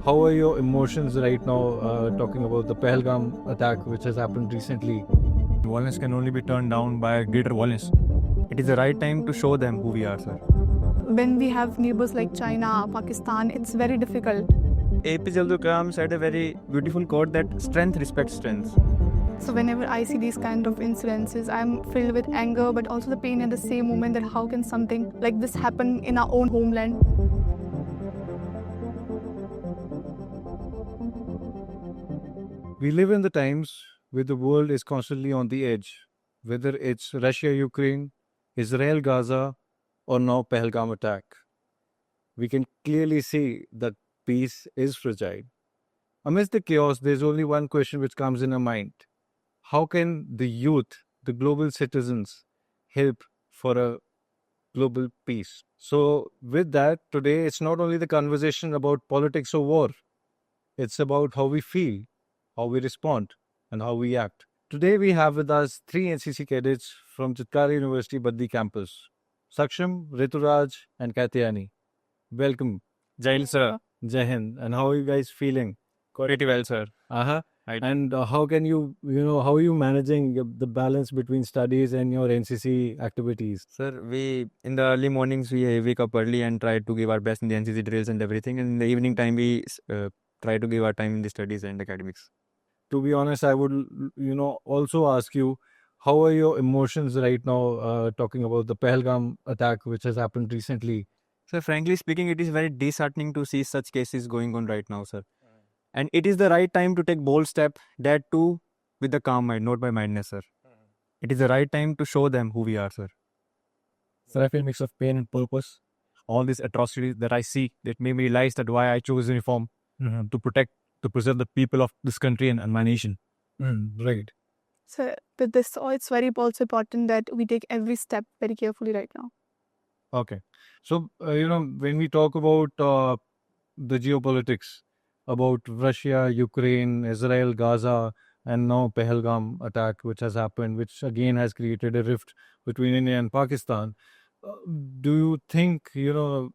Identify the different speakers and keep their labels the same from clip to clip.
Speaker 1: How are your emotions right now talking about the Pahalgam attack which has happened recently?
Speaker 2: Violence can only be turned down by greater violence. It is the right time to show them who we are, sir.
Speaker 3: When we have neighbors like China, Pakistan, it's very difficult.
Speaker 2: APJ Abdul Kalam said a very beautiful quote that strength respects strength.
Speaker 3: So whenever I see these kind of incidences, I'm filled with anger, but also the pain at the same moment that how can something like this happen in our own homeland?
Speaker 1: We live in the times where the world is constantly on the edge, whether it's Russia, Ukraine, Israel, Gaza, or now Pahalgam attack. We can clearly see that peace is fragile. Amidst the chaos, there's only one question which comes in our mind. How can the youth, the global citizens, help for a global peace? So, with that, today it's not only the conversation about politics or war, it's about how we feel, how we respond, and how we act. Today, we have with us three NCC cadets from Chitkara University Baddi campus Saksham, Rituraj, and Katyani. Welcome.
Speaker 2: Jail, sir.
Speaker 1: Jai Hind. And how are you guys feeling?
Speaker 2: Pretty well, sir.
Speaker 1: Uh-huh.
Speaker 2: Right.
Speaker 1: And how can how are you managing the balance between studies and your NCC activities?
Speaker 2: Sir, we in the early mornings we wake up early and try to give our best in the NCC drills and everything. And in the evening time we try to give our time in the studies and academics.
Speaker 1: To be honest, I would, also ask you, how are your emotions right now talking about the Pahalgam attack which has happened recently?
Speaker 2: So frankly speaking, it is very disheartening to see such cases going on right now, sir. And it is the right time to take bold step, that too with the calm mind, not by madness, sir. It is the right time to show them who we are, sir. Sir, I feel a mix of pain and purpose. All these atrocities that I see that made me realize that why I chose uniform to protect, to preserve the people of this country and my nation.
Speaker 1: Right.
Speaker 3: So with this, it's very also important that we take every step very carefully right now.
Speaker 1: Okay. So, when we talk about the geopolitics, about Russia, Ukraine, Israel, Gaza, and now Pahalgam attack, which has happened, which again has created a rift between India and Pakistan. Do you think, the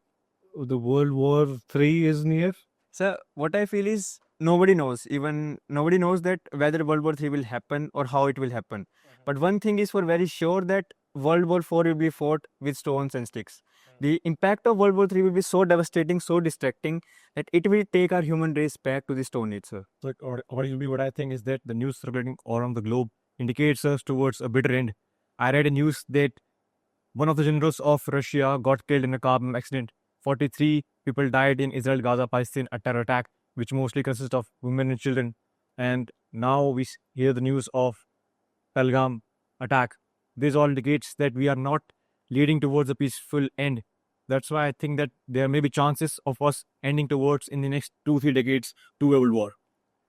Speaker 1: World War III is near?
Speaker 2: So what I feel is nobody knows. Even nobody knows that whether World War III will happen or how it will happen. But one thing is for very sure that World War IV will be fought with stones and sticks. The impact of World War III will be so devastating, so distracting that it will take our human race back to the Stone Age, sir. So what I think is that the news circulating all around the globe indicates us towards a bitter end. I read a news that one of the generals of Russia got killed in a car accident. 43 people died in Israel, Gaza, Palestine, a terror attack, which mostly consists of women and children. And now we hear the news of Pahalgam attack. This all indicates that we are not leading towards a peaceful end. That's why I think that there may be chances of us ending towards in the next 2-3 decades to a world war.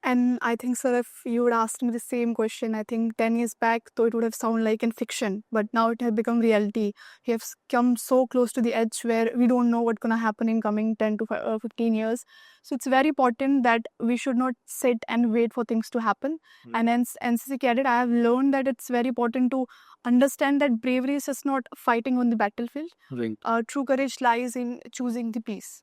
Speaker 3: And I think, sir, if you would ask me the same question, I think 10 years back, though it would have sounded like in fiction, but now it has become reality. We have come so close to the edge where we don't know what's going to happen in coming 10 to 15 years. So it's very important that we should not sit and wait for things to happen. And as NCC cadet, I have learned that it's very important to understand that bravery is just not fighting on the battlefield.
Speaker 1: Right.
Speaker 3: True courage lies in choosing the peace.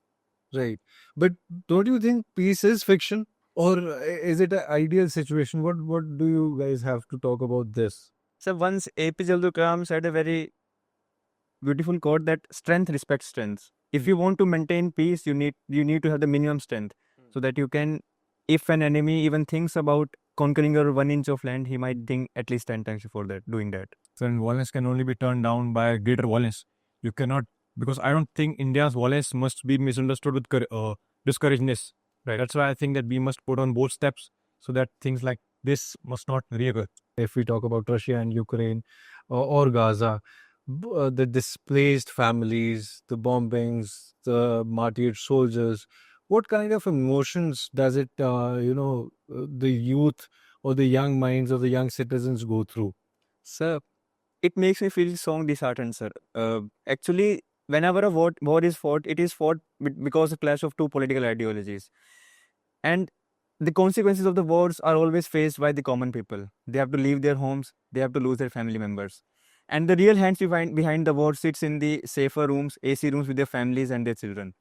Speaker 1: Right. But don't you think peace is fiction? Or is it an ideal situation? What do you guys have to talk about this?
Speaker 2: So once APJ Abdul Kalam said a very beautiful quote that strength respects strength. If you want to maintain peace, you need to have the minimum strength so that you can, if an enemy even thinks about conquering your 1 inch of land, he might think at least 10 times before that doing that. So violence can only be turned down by greater violence. You cannot, because I don't think India's violence must be misunderstood with discouragedness. Right. That's why I think that we must put on both steps so that things like this must not reoccur.
Speaker 1: If we talk about Russia and Ukraine or Gaza, the displaced families, the bombings, the martyred soldiers, what kind of emotions does it, the youth or the young minds of the young citizens go through?
Speaker 2: Sir, it makes me feel so disheartened, sir. Actually, whenever a war is fought, it is fought because of clash of two political ideologies. And the consequences of the wars are always faced by the common people. They have to leave their homes, they have to lose their family members. And the real hands behind the war sits in the safer rooms, AC rooms with their families and their children.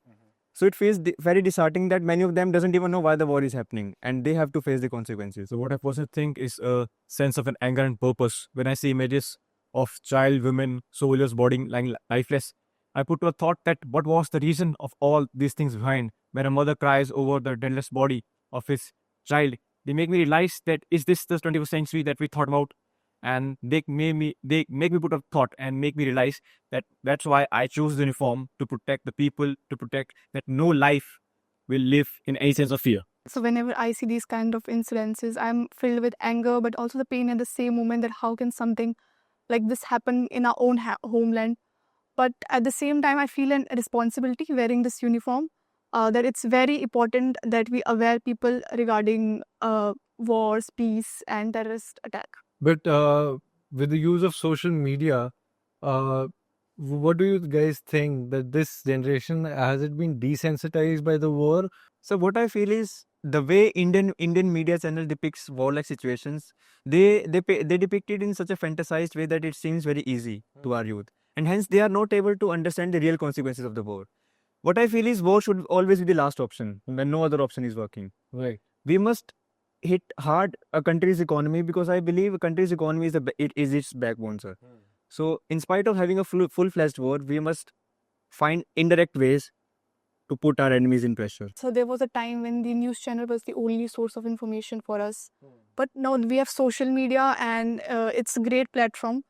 Speaker 2: So it feels very disheartening that many of them doesn't even know why the war is happening, and they have to face the consequences.
Speaker 4: So what I personally think is a sense of an anger and purpose. When I see images of child, women, soldiers boarding lying lifeless, I put to a thought that what was the reason of all these things behind. When a mother cries over the deathless body of his child, they make me realize that is this the 21st century that we thought about? And they make me put a thought and make me realize that that's why I chose the uniform, to protect the people, to protect that no life will live in any sense of fear.
Speaker 3: So whenever I see these kind of incidences, I'm filled with anger, but also the pain at the same moment, that how can something like this happen in our own homeland? But at the same time, I feel a responsibility wearing this uniform, that it's very important that we aware people regarding wars, peace, and terrorist attack.
Speaker 1: But with the use of social media, uh, what do you guys think that this generation has it been desensitized by the war?
Speaker 2: So what I feel is the way Indian media channel depicts warlike situations, they depict it in such a fantasized way that it seems very easy to our youth, and hence they are not able to understand the real consequences of the war. What I feel is war should always be the last option when no other option is working.
Speaker 1: Right.
Speaker 2: We must hit hard a country's economy, because I believe a country's economy is it is its backbone, sir. So in spite of having a full-fledged war, we must find indirect ways to put our enemies in pressure.
Speaker 3: So there was a time when the news channel was the only source of information for us. But now we have social media, and it's a great platform.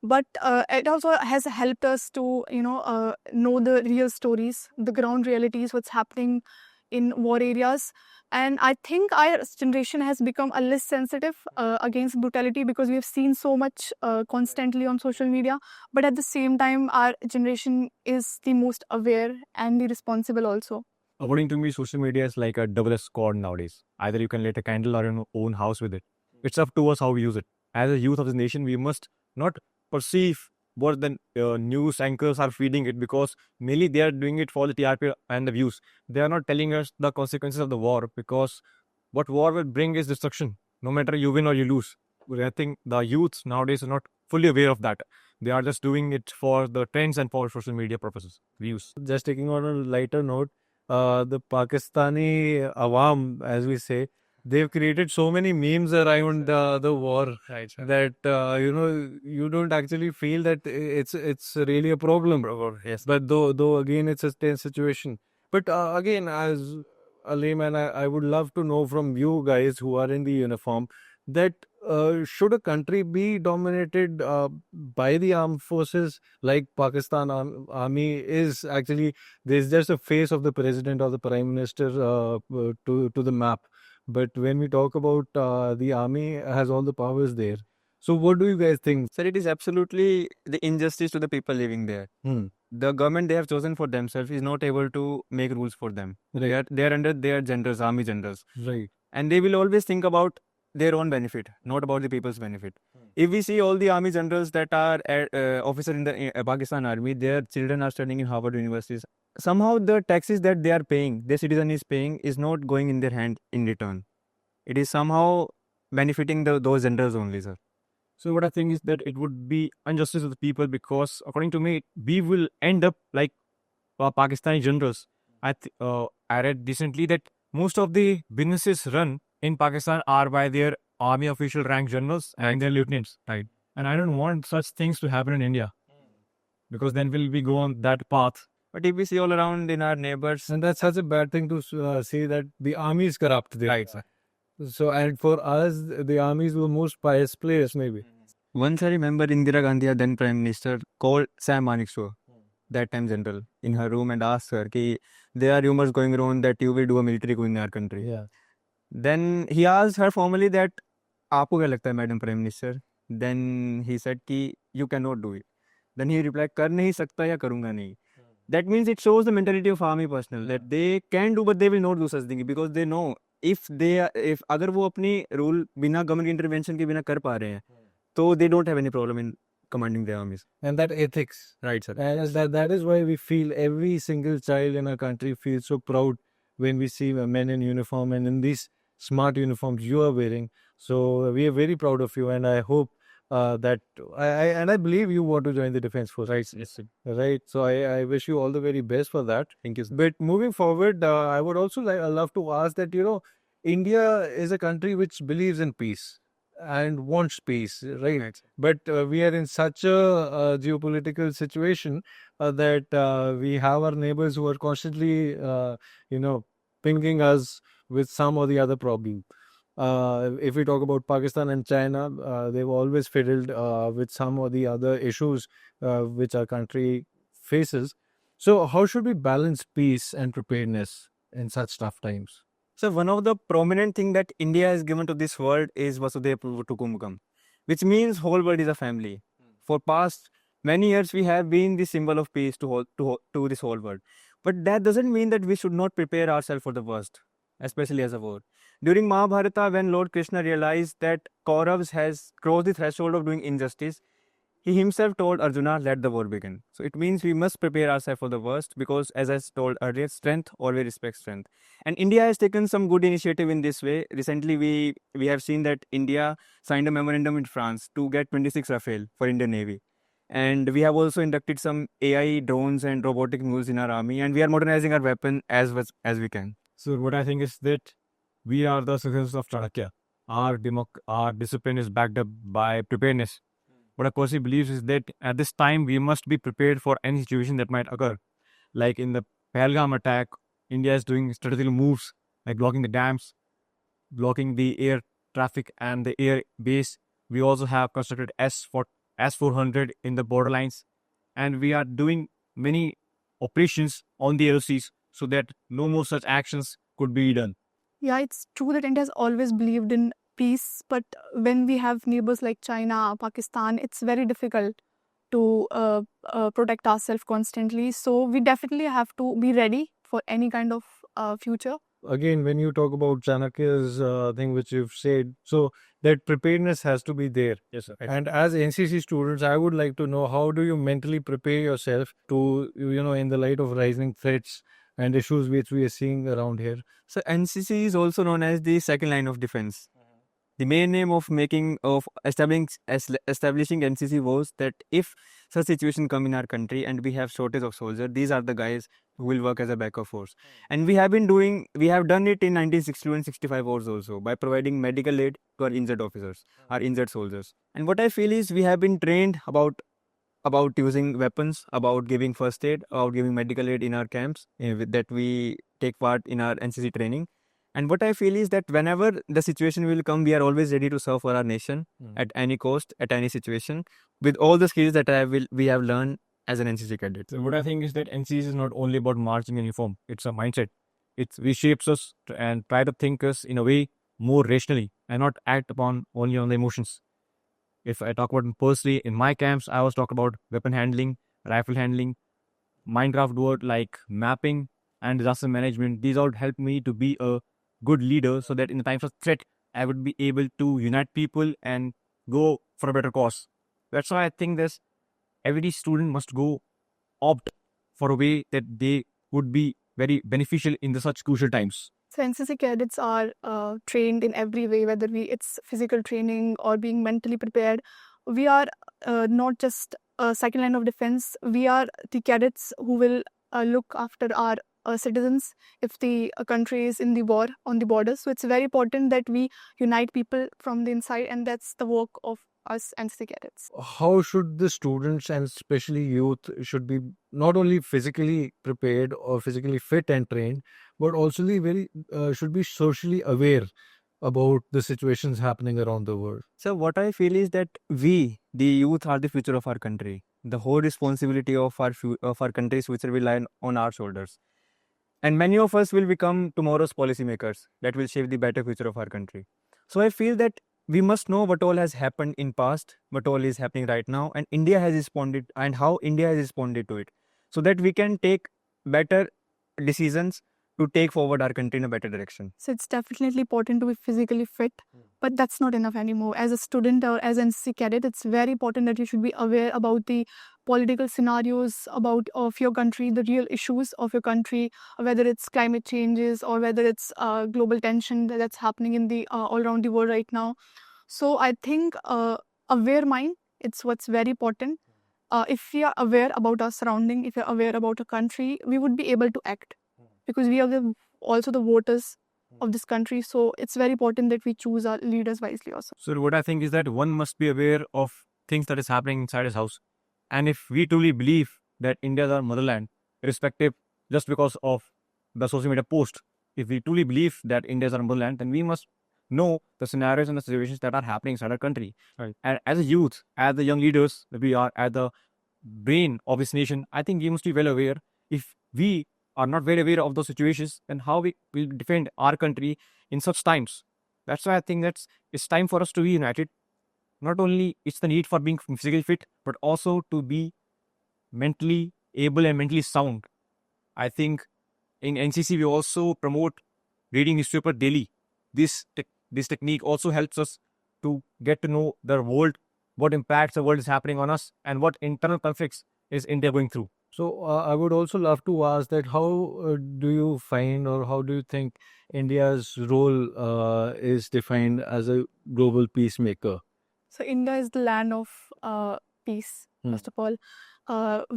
Speaker 3: But it also has helped us to, know the real stories, the ground realities, what's happening in war areas. And I think our generation has become a less sensitive against brutality, because we have seen so much constantly on social media. But at the same time, our generation is the most aware and the responsible also.
Speaker 4: According to me, social media is like a double-edged sword nowadays. Either you can light a candle or your own house with it. It's up to us how we use it. As a youth of this nation, we must not perceive what the news anchors are feeding it, because mainly they are doing it for the TRP and the views. They are not telling us the consequences of the war, because what war will bring is destruction, no matter you win or you lose. But I think the youth nowadays are not fully aware of that. They are just doing it for the trends and for social media purposes, views.
Speaker 1: Just taking on a lighter note, the Pakistani Awam, as we say, they've created so many memes around the war
Speaker 4: Right.
Speaker 1: that you don't actually feel that it's really a problem.
Speaker 4: Yes.
Speaker 1: But though again it's a tense situation. But again, as a layman, I would love to know from you guys who are in the uniform that should a country be dominated by the armed forces like Pakistan army is actually, there's just a face of the president or the prime minister to the map. But when we talk about the army has all the powers there. So what do you guys think?
Speaker 2: Sir, it is absolutely the injustice to the people living there. The government they have chosen for themselves is not able to make rules for them.
Speaker 1: Right.
Speaker 2: They are under their generals, army generals,
Speaker 1: Right.
Speaker 2: and they will always think about their own benefit, not about the people's benefit. If we see all the army generals that are officers in the Pakistan army, their children are studying in Harvard universities. Somehow the taxes that they are paying, their citizen is paying, is not going in their hand in return. It is somehow benefiting those generals only, sir.
Speaker 4: So what I think is that it would be injustice to the people, because according to me, we will end up like Pakistani generals. I read recently that most of the businesses run in Pakistan are by their army official rank generals and their lieutenants, right? And I don't want such things to happen in India, because then will we go on that path?
Speaker 2: But if we see all around in our neighbors,
Speaker 1: And that's such a bad thing to say that the army is corrupt there.
Speaker 4: Right, sir.
Speaker 1: So, and for us, the armies were most pious players, maybe.
Speaker 2: once I remember Indira Gandhi, our then Prime Minister, called Sam Manekshaw, that time general, in her room and asked her, ki, there are rumors going around that you will do a military coup in our country.
Speaker 1: Yeah.
Speaker 2: Then he asked her formally that, आपको क्या लगता है, Madam Prime Minister? Then he said कि you cannot do it. Then he replied, कर नहीं सकता या करूँगा नहीं. That means it shows the mentality of army personnel that they can do, but they will not do such thing, because they know if अगर वो अपनी rule बिना government intervention के बिना कर पा रहे हैं, तो they don't have any problem in commanding their armies.
Speaker 1: And that ethics.
Speaker 2: Right, sir.
Speaker 1: And that is why we feel every single child in our country feels so proud when we see men in uniform and in these smart uniforms you are wearing. So we are very proud of you, and I hope that and I believe you want to join the defense force.
Speaker 4: Right. Yes. Sir.
Speaker 1: Right. So I wish you all the very best for that.
Speaker 4: Thank you. Sir.
Speaker 1: But moving forward, I would also love to ask that, India is a country which believes in peace and wants peace, right?
Speaker 4: Right.
Speaker 1: But we are in such a, geopolitical situation that we have our neighbors who are constantly, pinging us with some or the other problem. If we talk about Pakistan and China, they've always fiddled with some or the other issues which our country faces. So, how should we balance peace and preparedness in such tough times?
Speaker 2: So one of the prominent thing that India has given to this world is Vasudhaiva Kutumbakam, which means whole world is a family. For past many years, we have been the symbol of peace to this whole world. But that doesn't mean that we should not prepare ourselves for the worst, especially as a war. During Mahabharata, when Lord Krishna realized that Kauravas has crossed the threshold of doing injustice, he himself told Arjuna, let the war begin. So it means we must prepare ourselves for the worst because, as I told earlier, strength always respects strength. And India has taken some good initiative in this way. Recently, we have seen that India signed a memorandum with France to get 26 Rafale for Indian Navy. And we have also inducted some AI drones and robotic mules in our army. And we are modernizing our weapon as we can.
Speaker 4: So what I think is that we are the successors of Chanakya. Our discipline is backed up by preparedness. What I personally believes is that at this time we must be prepared for any situation that might occur. Like in the Pahalgam attack, India is doing strategical moves like blocking the dams, blocking the air traffic and the air base. We also have constructed S-400 in the borderlines, and we are doing many operations on the LOCs so that no more such actions could be done.
Speaker 3: Yeah, it's true that India has always believed in peace, but when we have neighbors like China, Pakistan, it's very difficult to protect ourselves constantly. So we definitely have to be ready for any kind of future.
Speaker 1: Again, when you talk about Chanakya's thing which you've said, so that preparedness has to be there.
Speaker 4: Yes, sir.
Speaker 1: And as NCC students, I would like to know, how do you mentally prepare yourself to, in the light of rising threats and issues which we are seeing around here?
Speaker 2: So NCC is also known as the second line of defense. The main aim of establishing NCC was that if such situation come in our country and we have shortage of soldiers, these are the guys who will work as a backup force. And we have done it in 1962 and 65 wars also by providing medical aid to our injured officers, our injured soldiers. And what I feel is we have been trained about using weapons, about giving first aid, about giving medical aid in our camps that we take part in our NCC training. And what I feel is that whenever the situation will come, we are always ready to serve for our nation at any cost, at any situation, with all the skills that we have learned as an NCC cadet.
Speaker 4: So what I think is that NCC is not only about marching in uniform; it's a mindset. It reshapes us and try to think us in a way more rationally and not act upon only on the emotions. If I talk about personally, in my camps, I was talking about weapon handling, rifle handling, Minecraft word like mapping and disaster management. These all help me to be a good leader so that in the times of threat, I would be able to unite people and go for a better cause. That's why I think this every student must go opt for a way that they would be very beneficial in the such crucial times.
Speaker 3: So NCC cadets are trained in every way, whether it's physical training or being mentally prepared. We are not just a second line of defense. We are the cadets who will look after our citizens if the country is in the war on the borders. So it's very important that we unite people from the inside, and that's the work of us NCC cadets.
Speaker 1: How should the students and especially youth should be not only physically prepared or physically fit and trained, but also should be socially aware about the situations happening around the world?
Speaker 2: So what I feel is that we, the youth, are the future of our country. The whole responsibility of our country's future will lie on our shoulders. And many of us will become tomorrow's policymakers that will shape the better future of our country. So I feel that we must know what all has happened in past, what all is happening right now, and India has responded, and how India has responded to it, so that we can take better decisions to take forward our country in a better direction.
Speaker 3: So it's definitely important to be physically fit, but that's not enough anymore. As a student or as an NCC cadet, it's very important that you should be aware about the political scenarios of your country, the real issues of your country, whether it's climate changes or whether it's global tension that's happening in the all around the world right now. So I think aware mind, it's what's very important. If we are aware about our surrounding, if we are aware about a country, we would be able to act because we are also the voters of this country. So it's very important that we choose our leaders wisely also.
Speaker 4: So what I think is that one must be aware of things that is happening inside his house. And if we truly believe that India is our motherland, irrespective just because of the social media post, if we truly believe that India is our motherland, then we must know the scenarios and the situations that are happening inside our country.
Speaker 2: Right.
Speaker 4: And as a youth, as the young leaders that we are, as the brain of this nation, I think we must be well aware. If we are not well aware of those situations, then how we will defend our country in such times? That's why I think it's time for us to be united. Not only it's the need for being physically fit, but also to be mentally able and mentally sound. I think in NCC we also promote reading newspaper daily. This technique also helps us to get to know the world, what impacts the world is happening on us, and what internal conflicts is India going through.
Speaker 1: So I would also love to ask that how do you find or how do you think India's role is defined as a global peacemaker?
Speaker 3: So India is the land of peace,
Speaker 1: Hmm.
Speaker 3: first of all.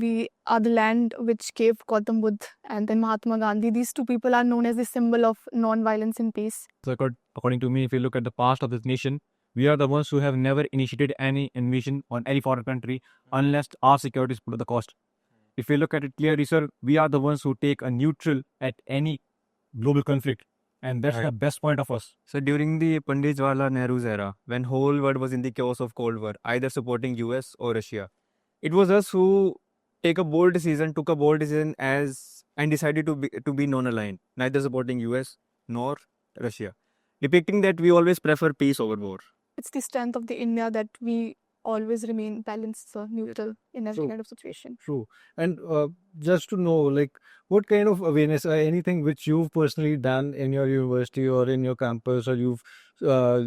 Speaker 3: We are the land which gave Gautam Buddha and then Mahatma Gandhi. These two people are known as the symbol of non-violence and peace.
Speaker 4: So according to me, if you look at the past of this nation, we are the ones who have never initiated any invasion on any foreign country unless our security is put at the cost. If you look at it clearly, sir, we are the ones who take a neutral at any global conflict. And that's
Speaker 2: Right.
Speaker 4: the best point of us.
Speaker 2: So during the Pandit Jawaharlal Nehru's era, when whole world was in the chaos of Cold War, either supporting US or Russia, it was us who took a bold decision and decided to be non-aligned, neither supporting US nor Russia, depicting that we always prefer peace over war.
Speaker 3: It's the strength of the India that we always remain balanced, neutral in every
Speaker 1: So-
Speaker 3: kind of situation.
Speaker 1: True. And just to know, like, what kind of awareness, anything which you've personally done in your university or in your campus, or you've uh,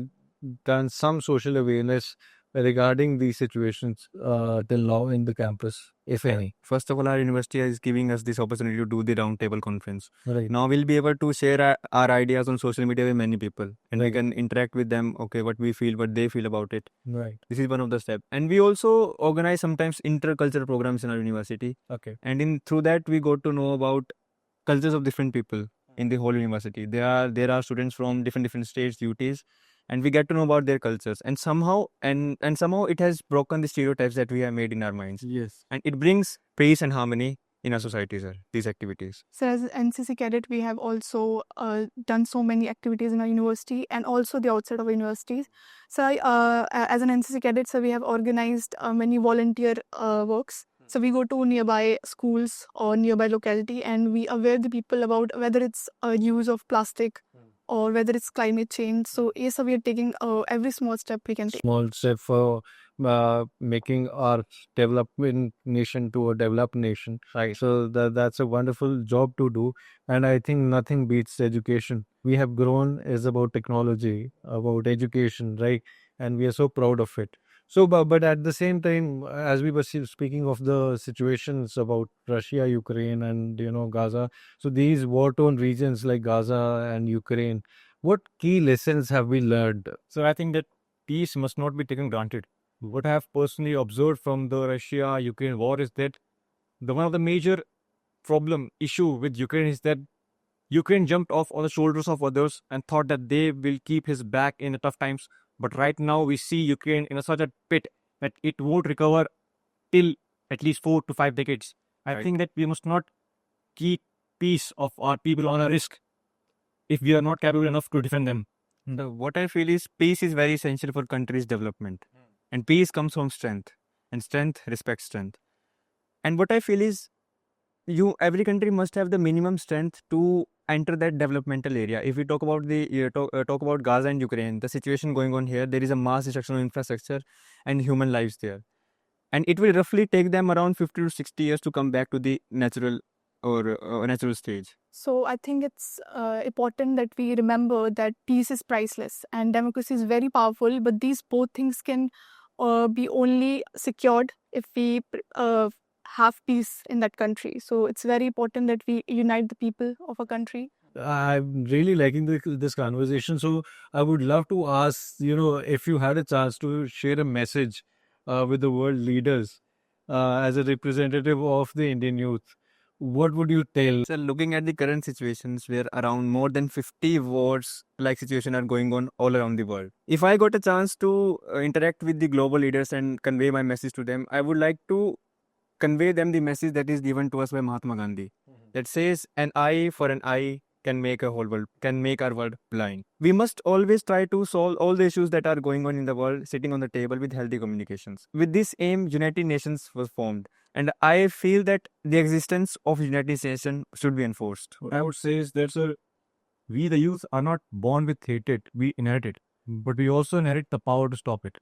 Speaker 1: done some social awareness regarding these situations till now in the campus, if any?
Speaker 2: First of all, our university is giving us this opportunity to do the roundtable conference.
Speaker 1: Right.
Speaker 2: Now we'll be able to share our ideas on social media with many people, and we
Speaker 1: Right.
Speaker 2: can interact with them. Okay, what we feel, what they feel about it.
Speaker 1: Right.
Speaker 2: This is one of the steps, and we also organize sometimes intercultural programs in our university,
Speaker 1: Okay.
Speaker 2: and through that we got to know about cultures of different people in the whole university. There are students from different states, duties, and we get to know about their cultures, and somehow it has broken the stereotypes that we have made in our minds,
Speaker 1: Yes.
Speaker 2: and it brings peace and harmony in our society, sir. These activities.
Speaker 3: So as an NCC cadet, we have also done so many activities in our university and also the outside of universities. So as an NCC cadet, so we have organized many volunteer works. So we go to nearby schools or nearby locality and we aware the people about whether it's use of plastic or whether it's climate change. So yes, so we are taking every small step we can take.
Speaker 1: Small step for making our developing nation to a developed nation.
Speaker 4: Right.
Speaker 1: So that's a wonderful job to do. And I think nothing beats education. We have grown is about technology, about education, right? And we are so proud of it. So, but at the same time, as we were speaking of the situations about Russia, Ukraine, and Gaza, so these war-torn regions like Gaza and Ukraine, what key lessons have we learned?
Speaker 4: So I think that peace must not be taken granted. What I have personally observed from the Russia-Ukraine war is that one of the major issue with Ukraine is that Ukraine jumped off on the shoulders of others and thought that they will keep his back in the tough times. But right now we see Ukraine in such a pit that it won't recover till at least 4 to 5 decades. I
Speaker 2: Right.
Speaker 4: think that we must not keep peace of our people on a risk if we are not capable enough to defend them.
Speaker 2: What I feel is peace is very essential for country's development, and peace comes from strength, and strength respects strength. And what I feel is, every country must have the minimum strength to enter that developmental area. If we talk about talk about Gaza and Ukraine, the situation going on here, there is a mass destruction of infrastructure and human lives there, and it will roughly take them around 50 to 60 years to come back to the natural stage.
Speaker 3: So I think it's important that we remember that peace is priceless and democracy is very powerful, but these both things can be only secured if we have peace in that country. So it's very important that we unite the people of a country
Speaker 1: I'm really liking this conversation. So I would love to ask, if you had a chance to share a message with the world leaders as a representative of the Indian youth, what would you tell?
Speaker 2: So looking at the current situations where around more than 50 wars like situation are going on all around the world. If I got a chance to interact with the global leaders and convey my message to them, I would like to convey them the message that is given to us by Mahatma Gandhi that says an eye for an eye can make our world blind. We must always try to solve all the issues that are going on in the world sitting on the table with healthy communications. With this aim, United Nations was formed. And I feel that the existence of United Nations should be enforced.
Speaker 4: What I would say is that, sir, we the youth are not born with hatred, we inherit it. But we also inherit the power to stop it.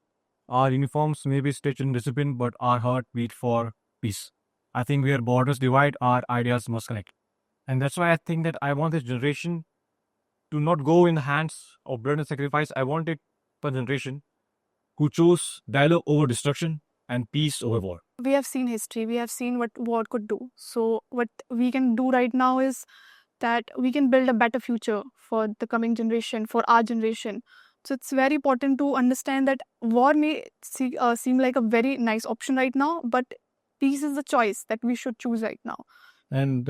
Speaker 4: Our uniforms may be stitched in discipline, but our heart beat for peace. I think where borders divide, our ideas must connect. And that's why I think that I want this generation to not go in the hands of blood and sacrifice. I want it for a generation who chose dialogue over destruction and peace over war.
Speaker 3: We have seen history, we have seen what war could do. So, what we can do right now is that we can build a better future for the coming generation, for our generation. So, it's very important to understand that war may seem like a very nice option right now, but peace is the choice that we should choose right now.
Speaker 1: And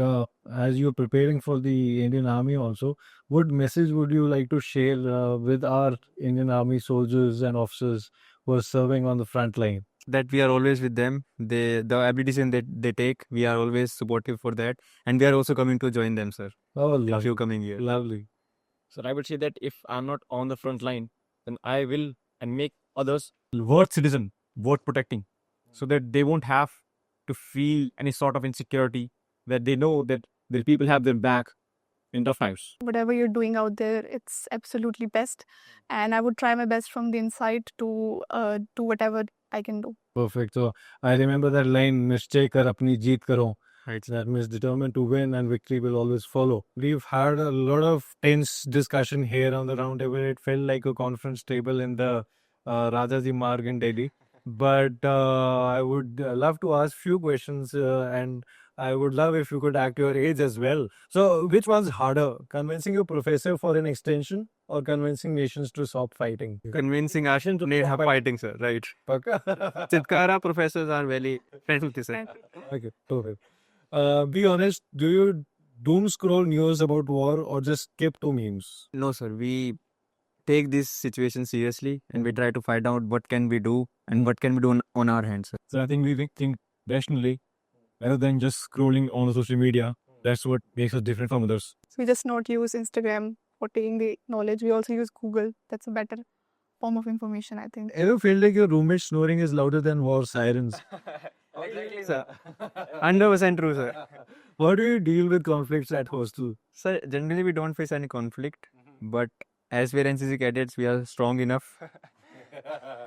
Speaker 1: as you're preparing for the Indian Army also, what message would you like to share with our Indian Army soldiers and officers who are serving on the front line?
Speaker 2: That we are always with them. The every decision that they take, we are always supportive for that. And we are also coming to join them, sir,
Speaker 1: Oh,
Speaker 2: in a
Speaker 1: lovely.
Speaker 2: few coming years.
Speaker 1: Lovely.
Speaker 4: So I would say that if I'm not on the front line, then I will and make others worth citizen, worth protecting, so that they won't have to feel any sort of insecurity, that they know that the people have their back in tough times.
Speaker 3: Whatever you're doing out there, it's absolutely best. And I would try my best from the inside to do whatever I can do.
Speaker 1: Perfect. So I remember that line, "Nischay kar apni jeet karo."
Speaker 2: Right.
Speaker 1: That means determined to win and victory will always follow. We've had a lot of tense discussion here on the round table. It felt like a conference table in the Rajaji Marg in Delhi. But I would love to ask few questions and I would love if you could act your age as well. So which one's harder, convincing your professor for an extension or convincing nations to stop fighting?
Speaker 2: Convincing Ashin to need fighting, sir. Right.
Speaker 1: Pakka?
Speaker 2: Chitkara professors are very friendly, sir.
Speaker 1: Okay, perfect. Be honest, do you doom scroll news about war or just skip to memes?
Speaker 2: No, sir. We take this situation seriously and we try to find out what can we do and what can we do on our hands, sir.
Speaker 4: So I think we think rationally rather than just scrolling on the social media. That's what makes us different from others.
Speaker 3: So we just not use Instagram for taking the knowledge. We also use Google. That's a better form of information, I think.
Speaker 1: Ever feel like your roommate's snoring is louder than war sirens?
Speaker 2: Exactly, sir. 100% true, sir.
Speaker 1: How do you deal with conflicts at hostel?
Speaker 2: Sir, generally we don't face any conflict, but as we're NCC cadets, we are strong enough.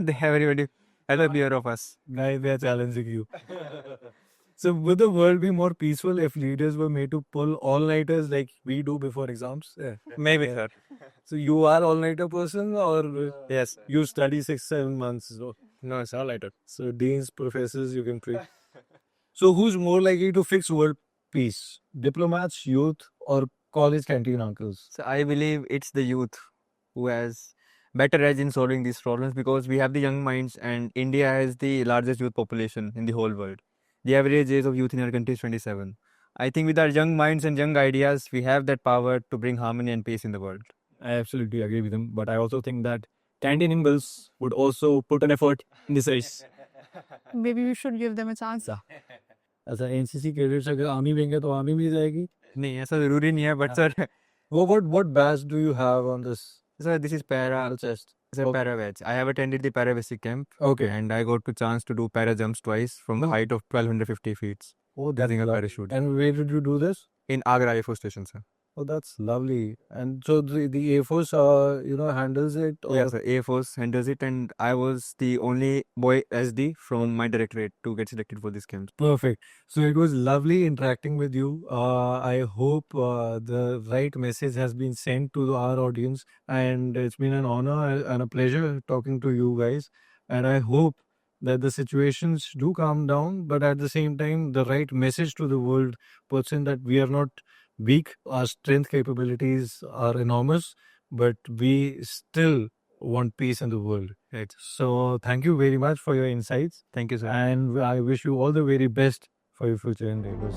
Speaker 2: They have everybody as a fear of us.
Speaker 1: Guys, they are challenging you. So would the world be more peaceful if leaders were made to pull all-nighters like we do before exams? Yeah.
Speaker 2: Maybe, sir.
Speaker 1: So you are all-nighter person or
Speaker 2: Yes.
Speaker 1: you study 6-7 months? So,
Speaker 2: No, it's all lighter.
Speaker 1: so deans, professors, you can pray. So who's more likely to fix world peace? Diplomats, youth, or college canteen uncles?
Speaker 2: So I believe it's the youth who has better edge in solving these problems because we have the young minds and India has the largest youth population in the whole world. The average age of youth in our country is 27. I think with our young minds and young ideas, we have that power to bring harmony and peace in the world.
Speaker 4: I absolutely agree with him, but I also think that canteen uncles would also put an effort in this race.
Speaker 3: Maybe we should give them a chance.
Speaker 1: ऐसा NCC cadets अगर army बनेंगे तो army भी जाएगी.
Speaker 2: नहीं ऐसा जरूरी नहीं है but sir
Speaker 1: What badge do you have on this?
Speaker 2: sir this is para
Speaker 1: chest?
Speaker 2: it's a
Speaker 1: Okay.
Speaker 2: para batch. I have attended the para basic camp
Speaker 1: Okay.
Speaker 2: and I got to chance to do para jumps twice from the
Speaker 1: Oh.
Speaker 2: height of 1250 feet
Speaker 1: Oh,
Speaker 2: using a
Speaker 1: lovely.
Speaker 2: parachute
Speaker 1: And where did you do this?
Speaker 2: in Agra Air Force Station, sir.
Speaker 1: Oh, that's lovely. And so the Air Force, handles it. Or
Speaker 2: Yes, sir. Air Force handles it, and I was the only boy SD from my directorate to get selected for this camp.
Speaker 1: Perfect. So it was lovely interacting with you. I hope the right message has been sent to our audience, and it's been an honor and a pleasure talking to you guys. And I hope that the situations do calm down, but at the same time, the right message to the world puts in that we are not weak. Our strength capabilities are enormous, but we still want peace in the world. Right. So thank you very much for your insights.
Speaker 2: Thank you, sir.
Speaker 1: And I wish you all the very best for your future endeavors.